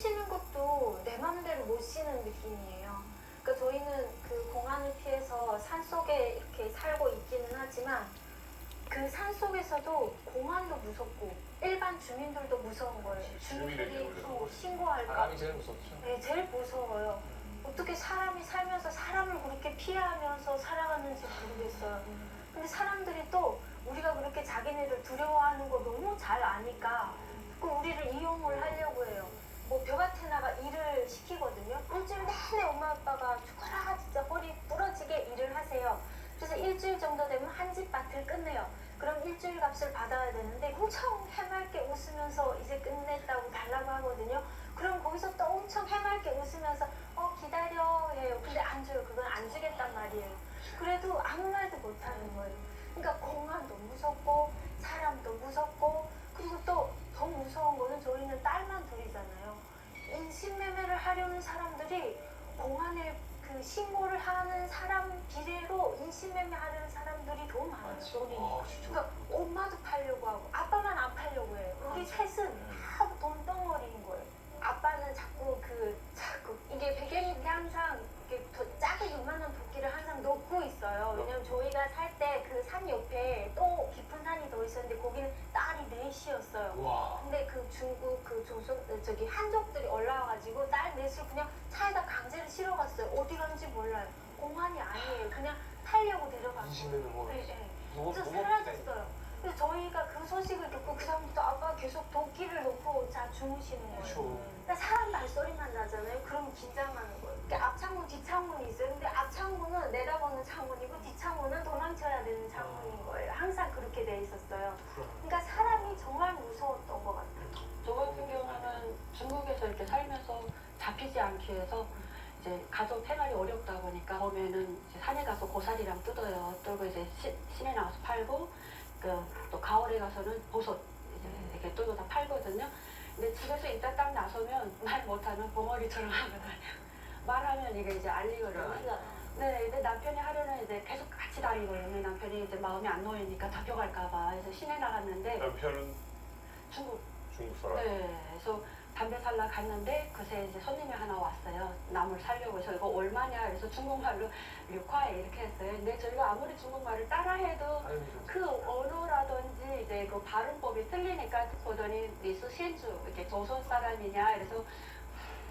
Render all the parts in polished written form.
쉬는 것도 내 맘대로 못 쉬는 느낌이에요. 그러니까 저희는 그 공안을 피해서 산속에 이렇게 살고 있기는 하지만 그 산속에서도 공안도 무섭고 일반 주민들도 무서운 거예요. 주민들이 신고할까. 사람이 제일 무섭죠. 네, 제일 무서워요. 어떻게 사람이 살면서 사람을 그렇게 피하면서 살아가는지 모르겠어요. 근데 사람들이 또 우리가 그렇게 자기네를 두려워하는 거 너무 잘 아니까 그 우리를 이용을 하려고 해요. 뭐 벼가테나가 일을 시키거든요. 일주일 내내 엄마 아빠가 죽어라 진짜 허리 부러지게 일을 하세요. 그래서 일주일 정도 되면 한 집 밭을 끝내요. 그럼 일주일 값을 받아야 되는데 엄청 해맑게 웃으면서 이제 끝냈다고 달라고 하거든요. 그럼 거기서 또 엄청 해맑게 웃으면서 기다려 해요. 근데 안 줘요. 그건 안 주겠단 말이에요. 그래도 아무 말도 못 하는 거예요. 그러니까 공안도 무섭고 사람도 무섭고 그리고 또 더 무서운 거는 저희는 딸만 둘이잖아요. 인신매매를 하려는 사람들이 공안에 그 신고를 하는 사람 비례로 인신매매 하려는 사람들이 더 많아요. 그러니까 엄마도 팔려고 하고 아빠만 안 팔려고 해요. 우리 셋은 다 돈덩어리인 거예요. 아빠는 자꾸 이게 베개를 항상 이렇게 더 작은 요만한 도끼를 항상 놓고 있어요. 왜냐면 저희가 살 때 그 산 옆에 또 깊은 산이 더 있었는데 거기는 딸이 넷이었어요. 와. 근데 그 중국 그 한족들이 올라와가지고 딸 넷을 그냥 차에다 강제로 실어갔어요. 어디 간지 몰라요. 공안이 아니에요. 그냥 팔려고 데려갔어요. 인신매매 뭐. 네, 네. 그래서 사라졌어요. 그래서 저희가 그 소식을 듣고 그 다음부터 아빠 계속 도끼를 놓고 주무시는 거예요. 그렇죠. 그러니까 사람 발소리만 나잖아요. 그럼 긴장하는 거예요. 그러니까 앞창문, 뒷창문이 있어요. 근데 앞창문은 내다보는 창문이고 뒷창문은 도망쳐야 되는 창문인 거예요. 항상 그렇게 돼 있었어요. 그러니까 사람이 정말 무서웠던 것 같아요. 저 같은 경우는 중국에서 이렇게 살면서 잡히지 않기 위해서 이제 가족 생활이 어렵다 보니까 처음에는 이제 산에 가서 고사리랑 뜯어요. 뜯고 이제 시내 나가서 팔고 또 가을에 가서는 버섯 이제 이렇게 뜯어 다 팔거든요. 근데 집에서 일단 딱 나서면 말 못하면 벙어리처럼 하거든요. 말하면 이게 이제 알리거든요. 네, 근데 남편이 하루는 이제 계속 같이 다니거든요. 남편이 이제 마음이 안 놓이니까 잡혀갈까봐. 그래서 시내 나갔는데 남편은 중국 사람. 네, 그래서 담배 살러 갔는데 그새 이제 손님이 하나 왔어요. 나물 사려고 해서 이거 얼마냐 그래서 중국말로 류콰에 이렇게 했어요. 근데 저희가 아무리 중국말을 따라해도 그 언어라든지 이제 그 발음법이 틀리니까 보더니 니스 신주 이렇게 조선 사람이냐 그래서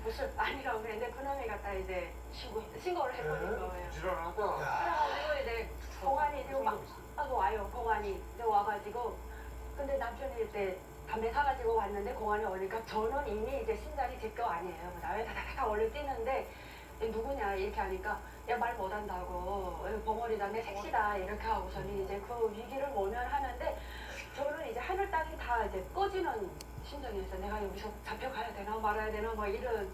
무슨 아니라고 그랬는데 그놈이 갖다 이제 신고를 해버린 거예요. 지랄하다. 그래가지고 이제 공안이 이제 와요. 공안이 이제 와가지고 근데 남편이 이제 담배 사가지고 왔는데 공안에 오니까 저는 이미 이제 심장이 제 거 아니에요. 나왜 다다다다 얼른 뛰는데 누구냐 이렇게 하니까 야 말 못한다고 벙어리다 내 색시다 이렇게 하고서는 이제 그 위기를 모면하는데 저는 이제 하늘 땅이 다 이제 꺼지는 심정이었어요. 내가 여기서 잡혀가야 되나 말아야 되나 뭐 이런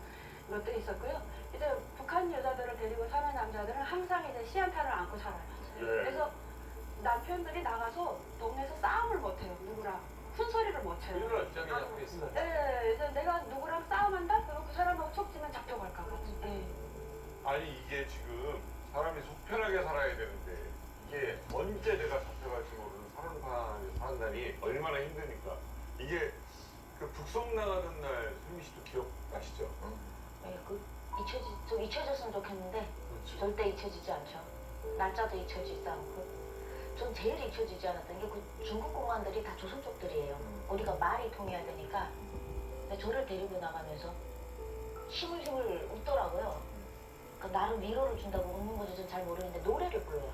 것도 있었고요. 이제 북한 여자들을 데리고 사는 남자들은 항상 이제 시한탄을 안고 살아요. 그래서 남편들이 나가서 동네에서 싸움을 못해요. 누구랑 큰 소리를 못 쳐요. 입장에 잡혀 있어. 네, 그래서 내가 누구랑 싸움한다? 그럼 그 사람하고 촉 지면 잡혀갈까 봐. 네. 아니 이게 지금 사람이 속 편하게 살아야 되는데 이게 언제 내가 잡혀갈지 모르는 사는 산다니 얼마나 힘드니까 이게 그 북송 나가던 날 수미 씨도 기억나시죠? 네, 좀 잊혀졌으면 좋겠는데 절대 잊혀지지 않죠. 날짜도 잊혀지지 않고. 전 제일 잊혀지지 않았던 게 그 중국 공안들이 다 조선 쪽들이에요. 우리가 말이 통해야 되니까. 근데 저를 데리고 나가면서 힘을 웃더라고요. 그러니까 나름 위로를 준다고 웃는 건지 전 잘 모르는데 노래를 불러요.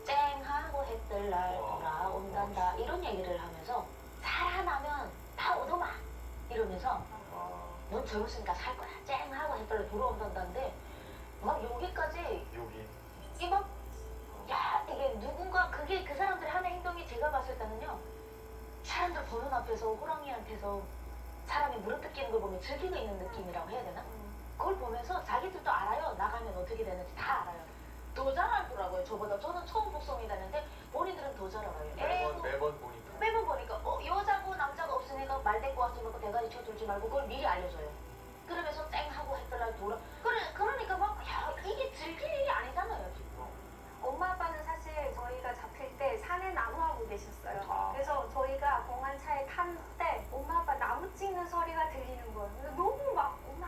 쨍하고 해뜰 날 돌아온단다 이런 얘기를 하면서 살아나면 다 얻어마 이러면서 넌 젊었으니까 살 거야. 쨍하고 해뜰 날 돌아온단다인데 막 여기까지 여기 이 막 야 이게 누군가 그게 그 사람들의 하는 행동이 제가 봤을 때는요 사람들 보는 앞에서 호랑이한테서 사람이 물어뜯기는 걸 보면 즐기고 있는 느낌이라고 해야 되나? 그걸 보면서 자기들도 알아요. 나가면 어떻게 되는지 다 알아요. 더 잘 알더라고요. 저보다 저는 처음 북송이 되는데 본인들은 더 잘 알아요. 매번 보니까. 매번 보니까 여자고 남자가 없으니까 말 대꾸 하지 말고 대가리 쳐들지 말고 그걸 미리 알려줘요. 그러면서 땡하고 했더라 돌아 그러니까 막 야 이게 즐길 일이 아니잖아요 지금. 엄마 아빠는 사실 저희가 잡힐 때 산에 나무하고 계셨어요. 그래서 저희가 공안 차에 탄 때 엄마 아빠 나무 찍는 소리가 들리는 거예요. 너무 막 엄마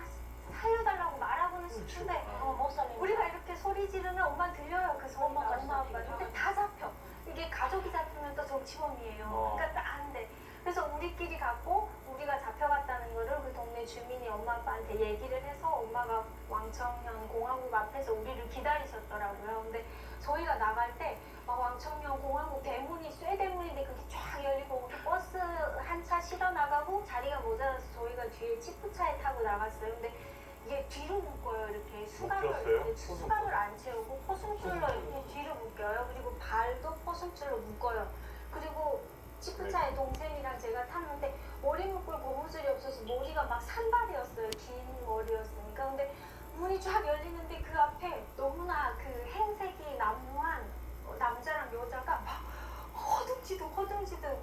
엄마 아빠한테 얘기를 해서 엄마가 왕청년 공화국 앞에서 우리를 기다리셨더라고요. 근데 저희가 나갈 때 막 왕청년 공화국 대문이 쇠대문인데 그게 쫙 열리고 우리 버스 한 차 실어 나가고 자리가 모자라서 저희가 뒤에 치프차에 타고 나갔어요. 근데 이게 뒤로 묶어요. 이렇게 수갑을 안 채우고 포승줄로 이렇게 뒤로 묶여요. 그리고 발도 포승줄로 묶어요. 그리고 치프차에 동생이랑 제가 탔는데 머리 묶을 고무줄이 없어서 머리가 막 산발이었어요. 긴 머리였으니까. 근데 문이 쫙 열리는데 그 앞에 너무나 그 행색이 난무한 남자랑 여자가 막 허둥지둥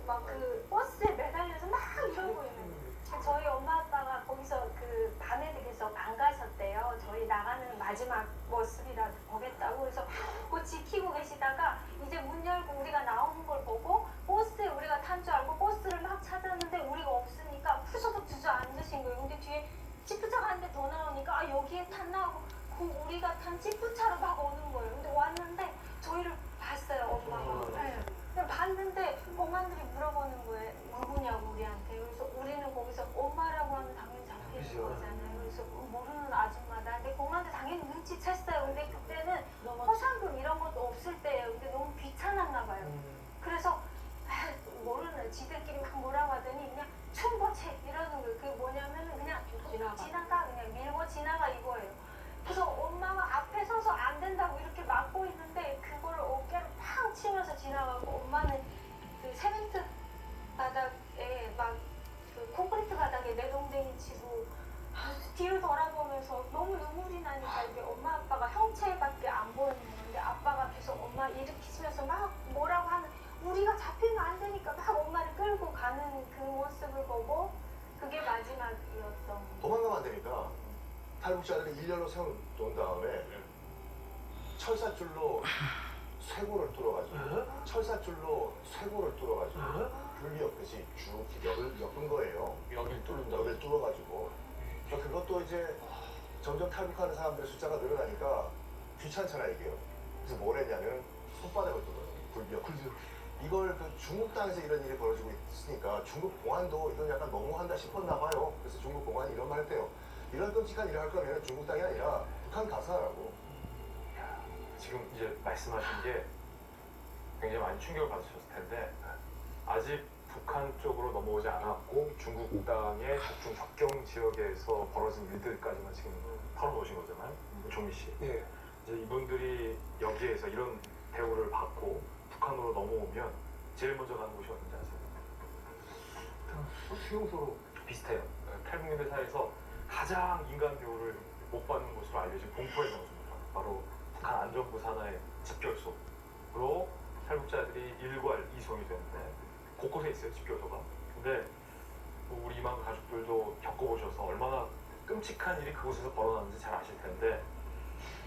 막 그 버스에 매달려서 막 이러고 있는 거예요. 저희 엄마 아빠가 거기서 그 밤에 되게서 안 가셨대요. 저희 나가는 마지막 모습이라도 보겠다고. 그래서 그 지키고 계시다가 이제 문 열고 우리가 나오는 걸 보고 버스에 우리가 탄 줄 알고 버스를 막 찾았는데 우리가 없으니까 푸서덕 주저앉으신 거예요. 근데 뒤에 치프차가 한 대 더 나오니까 아 여기에 탔나 하고 그 우리가 탄 치프차로 막 오는 거예요. 근데 왔는데 저희를 봤어요, 엄마가. 네. 그냥 봤는데 공안들이 물어보는 거예요. 누구냐고 우리한테. 그래서 우리는 거기서 엄마라고 하면 당연히 잡히는 그죠. 거잖아요. 그래서 모르는 아줌마다. 근데 공안들 당연히 눈치챘어요. 근데 그때는 허상금 이런 것도 없을 때예요. 근데 너무 귀찮았나 봐요. 그래서 모르는 지들끼리 막 뭐라고 하더니 그냥 충고책 이러는 거예요. 그게 뭐냐면은 그냥 지나가 그냥 밀고 지나가 이거예요. 그래서 엄마가 앞에 서서 안 된다고 이렇게 막고 있는데 그걸 어깨를 팡 치면서 지나가고 엄마는 그 세멘트 바닥에 막 그 콘크리트 바닥에 내동댕이 치고 뒤를 돌아보면서 너무 눈물이 나니까 이게 엄마 아빠가 형체밖에 안 보이는 건데 아빠가 계속 엄마 일으키시면서 막 뭐라고 하는 우리가 잡히면 안 되니까 막 엄마를 끌고 가는 그 모습을 보고 그게 마지막이었던 도망가면 안 되니까 탈북자들이 일렬로 세워놓은 다음에 철사줄로 쇄골을 뚫어가지고 철사줄로 쇄골을 뚫어가지고 불리역듯이 쭉 엮은 거예요. 여길 뚫는다. 여기를 뚫어가지고 그러니까 그것도 이제 점점 탈북하는 사람들의 숫자가 늘어나니까 귀찮잖아 이게요. 그래서 뭘 했냐면 손바닥을 뚫어요. 굴비역. 이걸 그 중국 땅에서 이런 일이 벌어지고 있으니까 중국 공안도 이건 약간 너무한다 싶었나 봐요. 그래서 중국 공안이 이런 말 했대요. 이런 끔찍한 일을 할 거면 중국 땅이 아니라 북한 가서 하라고. 지금 이제 말씀하신 게 굉장히 많이 충격을 받으셨을 텐데 아직 북한 쪽으로 넘어오지 않았고 중국 땅의 북중 접경 지역에서 벌어진 일들까지만 지금 털어놓으신 거잖아요. 종미 씨. 예. 이제 이분들이 여기에서 이런 대우를 받고 북한으로 넘어오면 제일 먼저 가는 곳이 어딘지 아세요? 수용소로. 비슷해요. 탈북민들 사이에서 가장 인간 대우를 못 받는 곳으로 알려진 봉포의 장소입니다. 바로 북한 안전부 산하의 집결소로 탈북자들이 일괄 이송이 되는데 곳곳에 있어요, 집결소가. 근데 뭐 우리 이만 가족들도 겪어보셔서 얼마나 끔찍한 일이 그곳에서 벌어났는지 잘 아실 텐데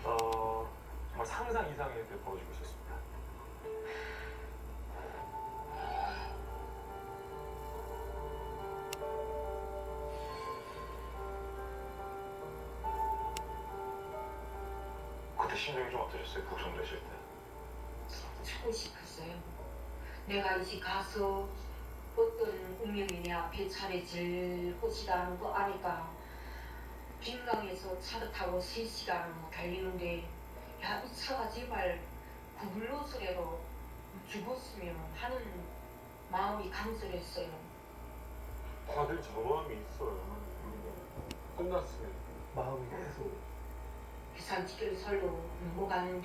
정말 상상 이상의 일들이 벌어지고 있었습니다. 그때 심정이 좀 어떠셨어요? 북송되실 때? 찾고 싶었어요. 내가 이제 가서 어떤 운명이 내 앞에 차려질 것이라는 거 아니까 빈강에서 차를 타고 3시간 달리는데 야, 이 차가 제발 구불노스레로 죽었으면 하는 마음이 강설했어요. 다들 저 마음이 있어요. 끝났으면. 마음이 계속. 부산 지켜설로 넘어가는데